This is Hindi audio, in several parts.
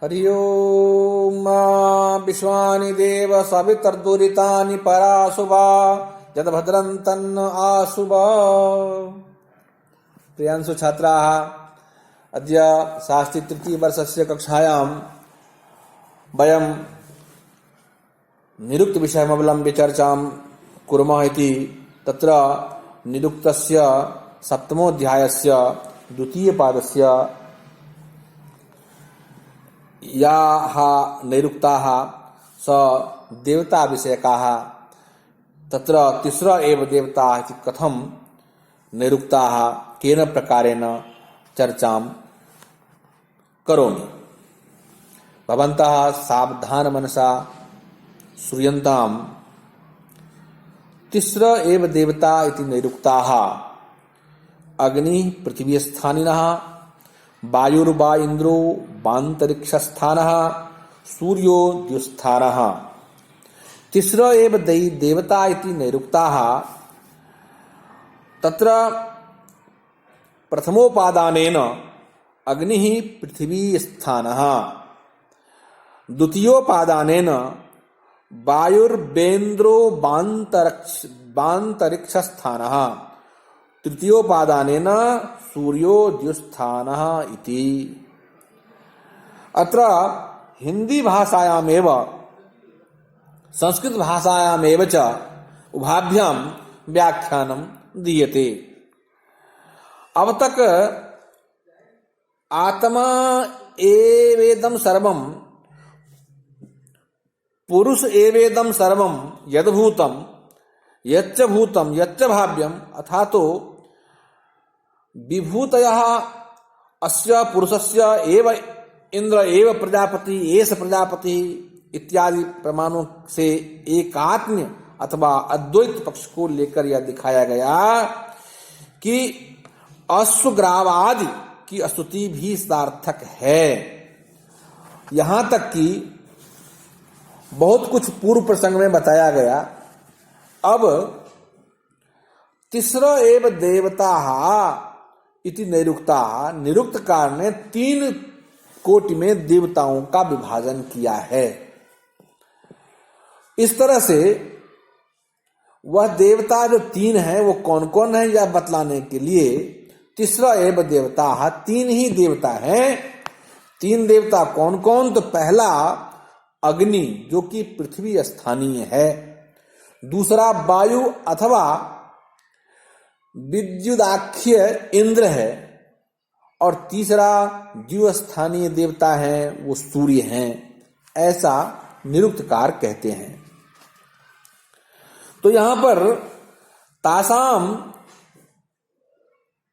हरि ओम विश्वानि देव सवितर्दुरितानि पराशुभा यद्भद्रं तन्न आशुभा। प्रियांशु छात्राः, अद्य शास्त्री तृतीय वर्षस्य कक्षायां वयं निरुक्त विषयमवलम्ब्य चर्चां कुर्मः इति। तत्र निरुक्तस्य सप्तमोऽध्यायस्य द्वितीयपादस्य याः नैरुक्ताः स देवता विषयकाः तत्र तिस्र एव देवताः इति कथं नैरुक्ताः केन प्रकारेण चर्चां करोमि। भवन्तः सावधानमनसा श्रूयन्ताम्। तिस्र एव देवता इति नैरुक्ताः अग्निः पृथिवीस्थानिनः, वायुर्वा इन्द्रो वान्तरिक्षस्थानः, सूर्यो द्युस्थानः। तिस्र एव देवता इति नैरुक्ताः तत्र प्रथमोपादानेन अग्निः पृथिवीस्थानः, द्वितीयोपादानेन वायुर्वेन्द्रो वान्तरिक्षस्थानः, तृतीयोपादानेन सूर्यो द्युस्थानः इति। अत्र हिंदी भाषायामेव संस्कृत भाषायामेव च उभाभ्यां व्याख्यानं दीयते। अब तक आत्मा एवेदं सर्वं, पुरुष एवेदं सर्वं, यद्भूतं यच्च भूतं यच्च भाव्यम अथातो विभूतयः अस्य पुरुषस्य एव इंद्र एव प्रजापति एष प्रजापति इत्यादि प्रमाणों से एकात्म्य अथवा अद्वैत पक्ष को लेकर यह दिखाया गया कि अश्वग्रावादि की स्तुति भी सार्थक है। यहां तक कि बहुत कुछ पूर्व प्रसंग में बताया गया। अब तिस्र एव देवताः इति नैरुक्ता, निरुक्तकार ने 3 कोटि में देवताओं का विभाजन किया है। इस तरह से वह देवता जो 3 हैं वो कौन कौन है यह बतलाने के लिए तिस्र एव देवताः 3 ही देवता हैं। 3 देवता कौन कौन? तो पहला अग्नि जो कि पृथ्वी स्थानीय है, दूसरा वायु अथवा विद्युदाख्य इंद्र है, और तीसरा द्युस्थानीय देवता है वो सूर्य हैं, ऐसा निरुक्तकार कहते हैं। तो यहां पर तासाम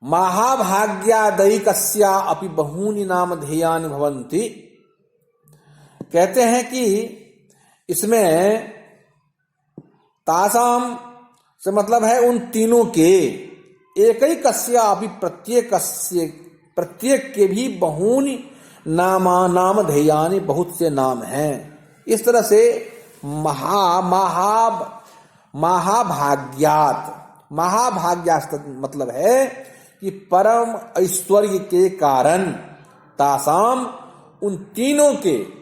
महाभाग्यादैकस्या अपि बहूनि नामधेयानि भवन्ति। कहते हैं कि इसमें तासाम से मतलब है उन तीनों के, एकैकस्य अपि प्रत्येक के भी बहूनि नामधेयानि, बहुत से नाम हैं। इस तरह से महाभाग्यात मतलब है कि परम ऐश्वर्य के कारण तासाम उन तीनों के,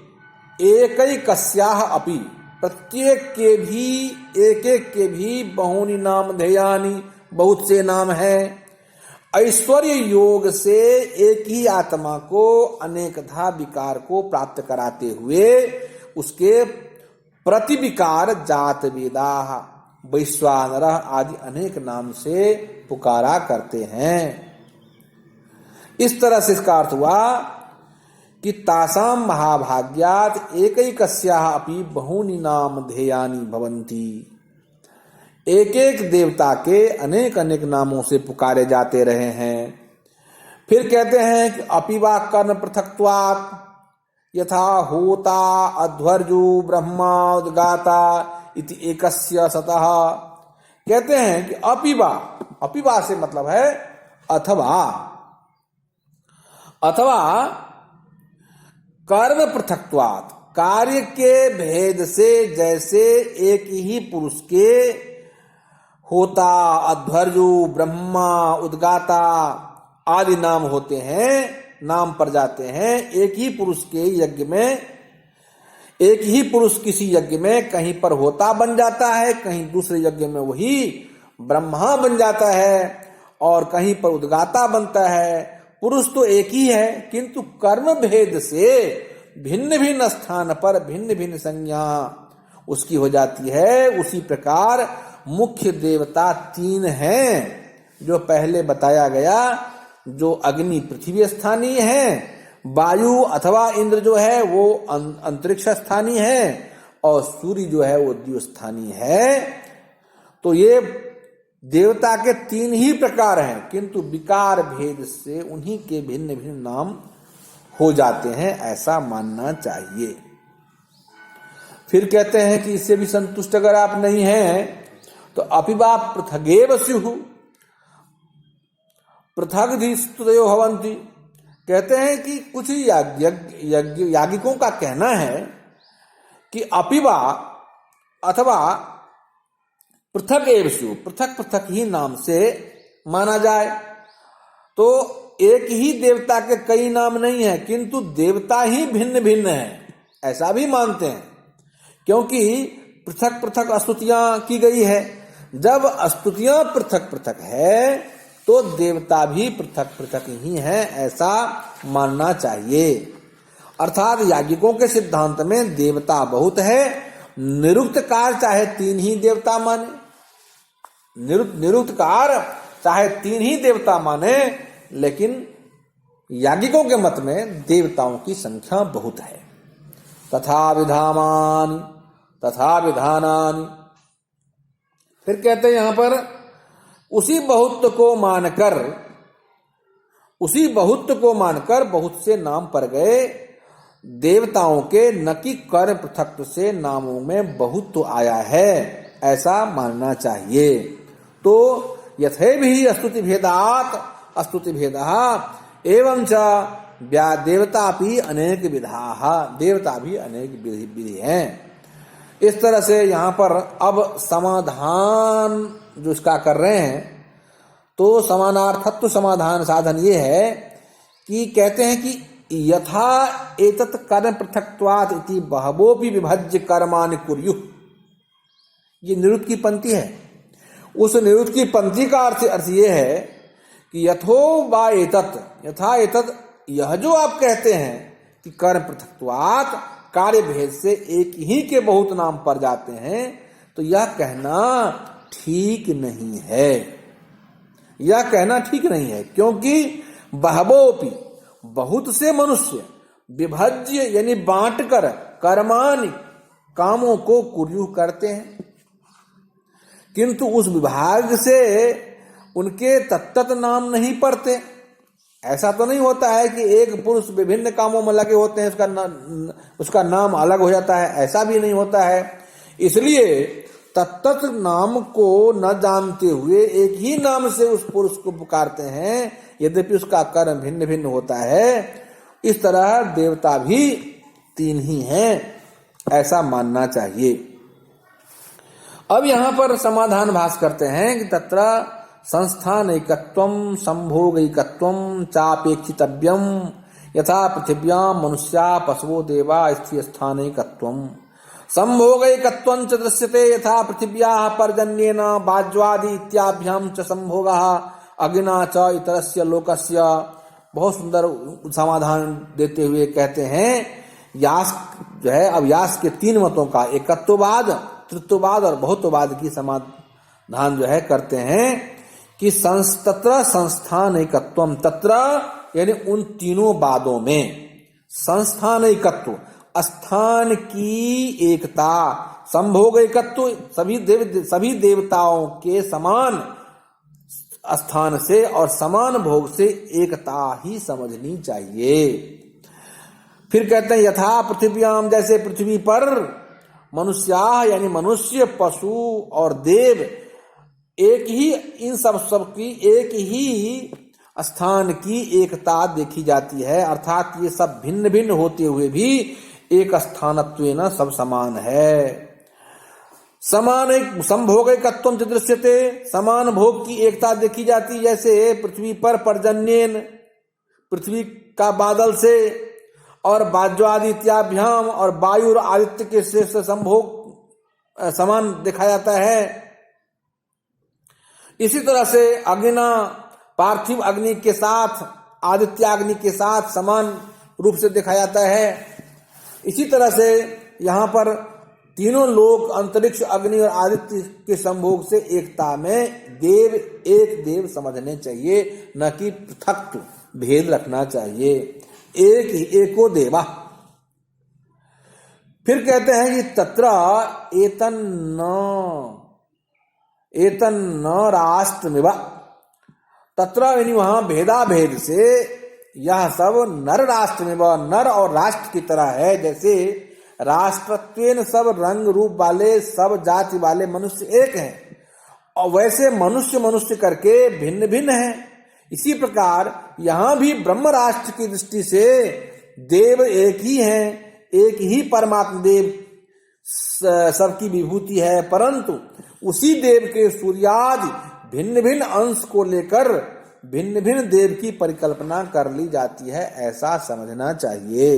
एकैकस्याः अपि प्रत्येक के भी, एक एक के भी बहूनि नामधेयानि, बहुत से नाम हैं। ऐश्वर्य योग से एक ही आत्मा को अनेकधा विकार को प्राप्त कराते हुए उसके प्रतिविकार जात वेदाः, वैश्वानर आदि अनेक नाम से पुकारा करते हैं। इस तरह से इसका अर्थ हुआ कि तासाम महाभाग्यात एकैकस्याः अपि बहूनि नामधेयानि भवन्ति। एक एक देवता के अनेक अनेक नामों से पुकारे जाते रहे हैं। फिर कहते हैं कि अपिवा कर्ण पृथक्त्वात् यथा होता अध्वर्यु ब्रह्मा उद्गाता इति एकस्य सतः। कहते हैं कि अपिवा, अपिवा से मतलब है अथवा, अथवा कर्म पृथक्त्वात्, कार्य के भेद से जैसे एक ही पुरुष के होता अध्वर्यु ब्रह्मा उद्गाता आदि नाम होते हैं, नाम पर जाते हैं। एक ही पुरुष के यज्ञ में, एक ही पुरुष किसी यज्ञ में कहीं पर होता बन जाता है, कहीं दूसरे यज्ञ में वही ब्रह्मा बन जाता है, और कहीं पर उद्गाता बनता है। पुरुष तो एक ही है, किंतु कर्म भेद से भिन्न भिन्न स्थान पर भिन्न भिन्न संज्ञा उसकी हो जाती है। उसी प्रकार मुख्य देवता 3 हैं, जो पहले बताया गया, जो अग्नि पृथ्वी स्थानीय है, वायु अथवा इंद्र जो है वो अंतरिक्ष स्थानीय है, और सूर्य जो है वो द्यू स्थानीय है। तो ये देवता के 3 ही प्रकार हैं, किंतु विकार भेद से उन्हीं के भिन्न भिन्न नाम हो जाते हैं, ऐसा मानना चाहिए। फिर कहते हैं कि इससे भी संतुष्ट अगर आप नहीं हैं तो अपिवा पृथगेव स्युः पृथग्धिस्तुतयो भवन्ति। कहते हैं कि कुछ याज्ञिकों का कहना है कि अपिवा अथवा पृथक एव स्युः, पृथक पृथक ही नाम से माना जाए। तो एक ही देवता के कई नाम नहीं है, किंतु देवता ही भिन्न भिन्न है, ऐसा भी मानते हैं, क्योंकि पृथक पृथक स्तुतियां की गई है। जब स्तुतियां पृथक पृथक है तो देवता भी पृथक पृथक ही हैं, ऐसा मानना चाहिए। अर्थात याज्ञिकों के सिद्धांत में देवता बहुत है, निरुक्तकार चाहे 3 ही देवता माने, निरुक्तकार चाहे 3 ही देवता माने, लेकिन याज्ञिकों के मत में देवताओं की संख्या बहुत है। तथा विधामानि तथा विधानानि। फिर कहते हैं यहां पर उसी बहुत्व को मानकर बहुत से नाम पर गए। देवताओं के न कि कर्म पृथक्त्व से नामों में बहुत्व आया है, ऐसा मानना चाहिए। तो यथेभिः स्तुति भेदात् एवं च देवता भी अनेक विधाः, देवता भी अनेक विधि हैं। इस तरह से यहाँ पर अब समाधान जो इसका कर रहे हैं, तो समानार्थत्व समाधान साधन ये है कि कहते हैं कि यथा एतत् कर्म पृथक्त्वात् इति बहवोपि विभज्य कर्माणि कुर्युः। ये निरुक्त की पंक्ति है। उस निरुक्त की पंक्ति का अर्थ ये है कि यथो वा एतत्, यथा एतत्, यह जो आप कहते हैं कि कर्म पृथक्त्वात्, कार्य भेद से एक ही के बहुत नाम पर जाते हैं, तो यह कहना ठीक नहीं है। यह कहना ठीक नहीं है, क्योंकि बहवोपि, बहुत से मनुष्य, विभज्य यानी बांटकर, कर्माणि कामों को कुर्युः करते हैं, किंतु उस विभाग से उनके तत्त नाम नहीं पड़ते। ऐसा तो नहीं होता है कि एक पुरुष विभिन्न कामों में लगे होते हैं, उसका नाम अलग हो जाता है, ऐसा भी नहीं होता है। इसलिए तत्त नाम को न जानते हुए एक ही नाम से उस पुरुष को पुकारते हैं, यद्यपि उसका कर्म भिन्न भिन्न होता है। इस तरह देवता भी 3 ही हैं, ऐसा मानना चाहिए। अब यहां पर समाधान भाष करते हैं कि तत्र संस्थानैकत्वं संभोगैकत्वं चापेक्षितव्यं यथा पृथिव्यां मनुष्या पशवो देवा स्थिरस्थानैकत्वं संभोगैकत्वं च दृश्यते यथा पृथिव्याः पर्जन्येन वाज्वादि इत्याभ्यां च संभोगः अग्निना च इतरस्य लोकस्य। बहुत सुंदर समाधान देते हुए कहते हैं, यास जो है, अब यास के 3 मतों का एकत्ववाद, तृत्ववाद और बहुत्ववाद की समाधान जो है करते हैं कि तत्र संस्थान एकत्वम, तत्र यानी उन तीनों वादों में संस्थान एकत्व, स्थान की एकता, संभोग एकत्व, सभी देवताओं के समान स्थान से और समान भोग से एकता ही समझनी चाहिए। फिर कहते हैं यथा पृथिव्याम, जैसे पृथ्वी पर मनुष्या यानी मनुष्य, पशु और देव एक ही, इन सब की एक ही स्थान की एकता देखी जाती है। अर्थात ये सब भिन्न भिन्न होते हुए भी एक स्थानत्वेन सब समान है। समान एक संभोगैकत्वं च दृश्यते, समान भोग की एकता देखी जाती। जैसे पृथ्वी पर पर्जन्येन, पृथ्वी का बादल से और वाज्वादित्याभ्याम और वायु और आदित्य के श्रेष्ठ संभोग समान देखा जाता है। इसी तरह से अग्निना पार्थिव अग्नि के साथ आदित्याग्नि के साथ समान रूप से देखा जाता है। इसी तरह से यहाँ पर तीनों लोक अंतरिक्ष अग्नि और आदित्य के संभोग से एकता में देव एक देव समझने चाहिए, न कि पृथक भेद रखना चाहिए। एक ही एको देवा। फिर कहते हैं कि तत्र एतन न राष्ट्रमिव। तत्र यानी वहां भेदा भेद से यह सब नर राष्ट्रमिव, नर और राष्ट्र की तरह है। जैसे राष्ट्रत्वेन सब रंग रूप वाले सब जाति वाले मनुष्य एक हैं, और वैसे मनुष्य मनुष्य करके भिन्न भिन्न हैं। इसी प्रकार यहां भी ब्रह्म राष्ट्र की दृष्टि से देव एक ही हैं, एक ही परमात्मा देव सबकी विभूति है, परंतु उसी देव के सूर्यादि भिन्न भिन्न अंश को लेकर भिन्न भिन्न देव की परिकल्पना कर ली जाती है, ऐसा समझना चाहिए।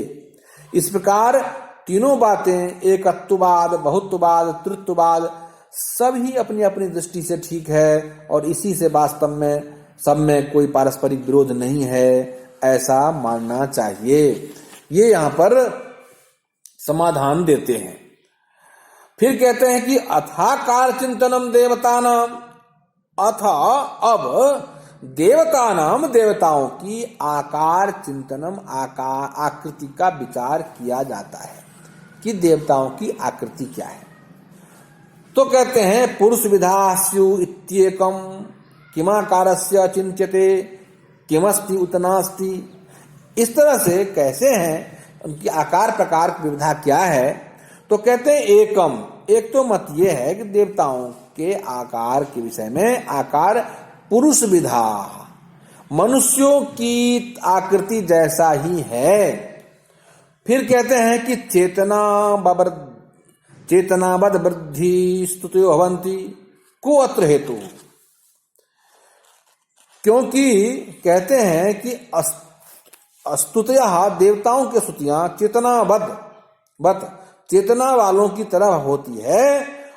इस प्रकार तीनों बातें, एकत्ववाद, बहुत्ववाद, तृत्ववाद, सब ही अपनी अपनी दृष्टि से ठीक है, और इसी से वास्तव में सब में कोई पारस्परिक विरोध नहीं है, ऐसा मानना चाहिए। ये यहाँ पर समाधान देते हैं। फिर कहते हैं कि अथाकार चिंतनम देवतानाम। अथ अब देवतानाम, देवताओं की आकार चिंतनम, आकार आकृति का विचार किया जाता है कि देवताओं की आकृति क्या है। तो कहते हैं पुरुष विधा स्यु इत्येकम किमाकारस्य चिंत्यते किमस्ति उतनास्ति। इस तरह से कैसे हैं, उनकी आकार प्रकार की विविधा क्या है। तो कहते हैं एकम, एक तो मत ये है कि देवताओं के आकार के विषय में आकार पुरुष विधा, मनुष्यों की आकृति जैसा ही है। फिर कहते हैं कि चेतनावद वृद्धि स्तुतो भवन्ति को अत्र हेतु। क्योंकि कहते हैं कि स्तुतयः, देवताओं की स्तुतियां चेतनावद, चेतना वालों की तरह होती है,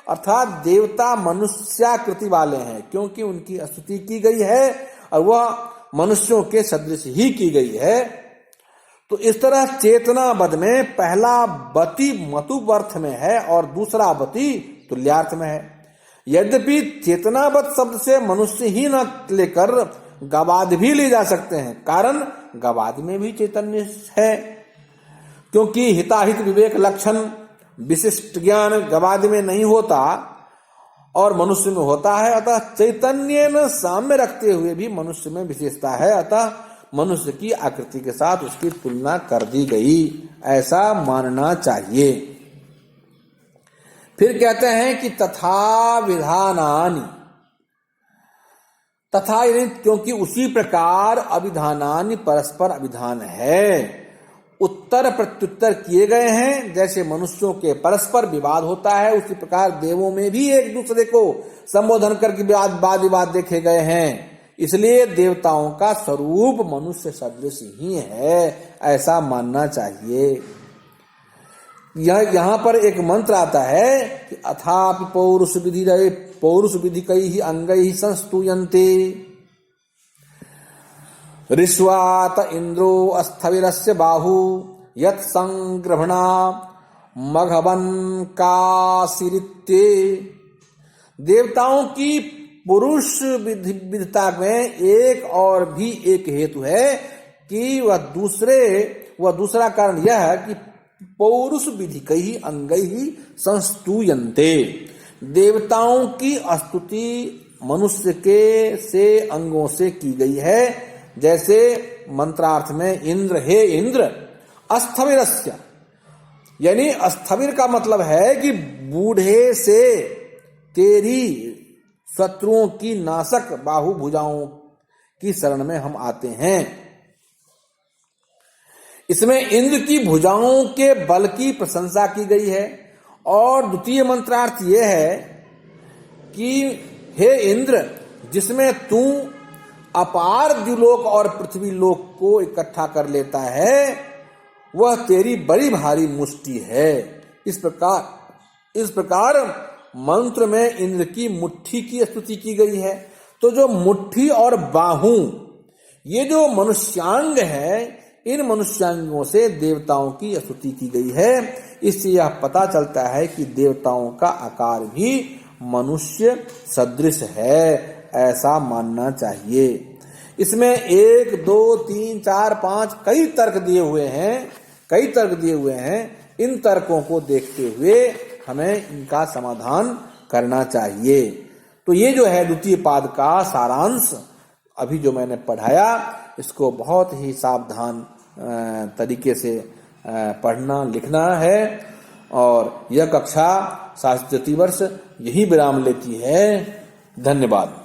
अर्थात देवता मनुष्याकृति वाले हैं, क्योंकि उनकी स्तुति की गई है और वह मनुष्यों के सदृश ही की गई है। तो इस तरह चेतनावद में पहला बति मतुवर्थ में है और दूसरा बति तुल्यार्थ में है। यद्यपि चेतनावद शब्द से मनुष्य ही न लेकर गवाद भी ले जा सकते हैं, कारण गवाद में भी चैतन्य है, क्योंकि हिताहित विवेक लक्षण विशिष्ट ज्ञान गवाद में नहीं होता और मनुष्य में होता है। अतः चैतन्य न साम्य रखते हुए भी मनुष्य में विशेषता है, अतः मनुष्य की आकृति के साथ उसकी तुलना कर दी गई, ऐसा मानना चाहिए। फिर कहते हैं कि तथा विधानानि, तथा क्योंकि उसी प्रकार अभिधानानि परस्पर अभिधान है, उत्तर प्रत्युत्तर किए गए हैं। जैसे मनुष्यों के परस्पर विवाद होता है, उसी प्रकार देवों में भी एक दूसरे को संबोधन करके वाद विवाद देखे गए हैं। इसलिए देवताओं का स्वरूप मनुष्य सदृश ही है, ऐसा मानना चाहिए। यहाँ पर एक मंत्र आता है कि अथापि पौरुष विधि कई अंगैः संस्तूयन्ते ऋष्वात इंद्रो अस्थविरस्य बाहु यत् संग्रहणा मघवन कासिरित्ये। देवताओं की पुरुष विधता में एक और भी एक हेतु है कि वह दूसरा कारण यह है कि पौरुष विधि कई अंगैः संस्तूयन्ते। देवताओं की स्तुति मनुष्य के से अंगों से की गई है। जैसे मंत्रार्थ में इंद्र, हे इंद्र अस्थविरस्य, यानी अस्थविर का मतलब है कि बूढ़े से तेरी शत्रुओं की नाशक बाहु भुजाओं की शरण में हम आते हैं। इसमें इंद्र की भुजाओं के बल की प्रशंसा की गई है। और द्वितीय मंत्रार्थ यह है कि हे इंद्र, जिसमें तू अपार द्युलोक और पृथ्वी लोक को इकट्ठा कर लेता है, वह तेरी बड़ी भारी मुष्टि है। इस प्रकार मंत्र में इंद्र की मुट्ठी की स्तुति की गई है। तो जो मुट्ठी और बाहु, ये जो मनुष्यांग है, इन मनुष्यांगों से देवताओं की स्तुति की गई है। इससे यह पता चलता है कि देवताओं का आकार भी मनुष्य सदृश है, ऐसा मानना चाहिए। इसमें 1, 2, 3, 4, 5 कई तर्क दिए हुए हैं। इन तर्कों को देखते हुए हमें इनका समाधान करना चाहिए। तो ये जो है द्वितीय पाद का सारांश अभी जो मैंने पढ़ाया, इसको बहुत ही सावधान तरीके से पढ़ना लिखना है। और यह कक्षा शास्त्री वर्ष यही विराम लेती है। धन्यवाद।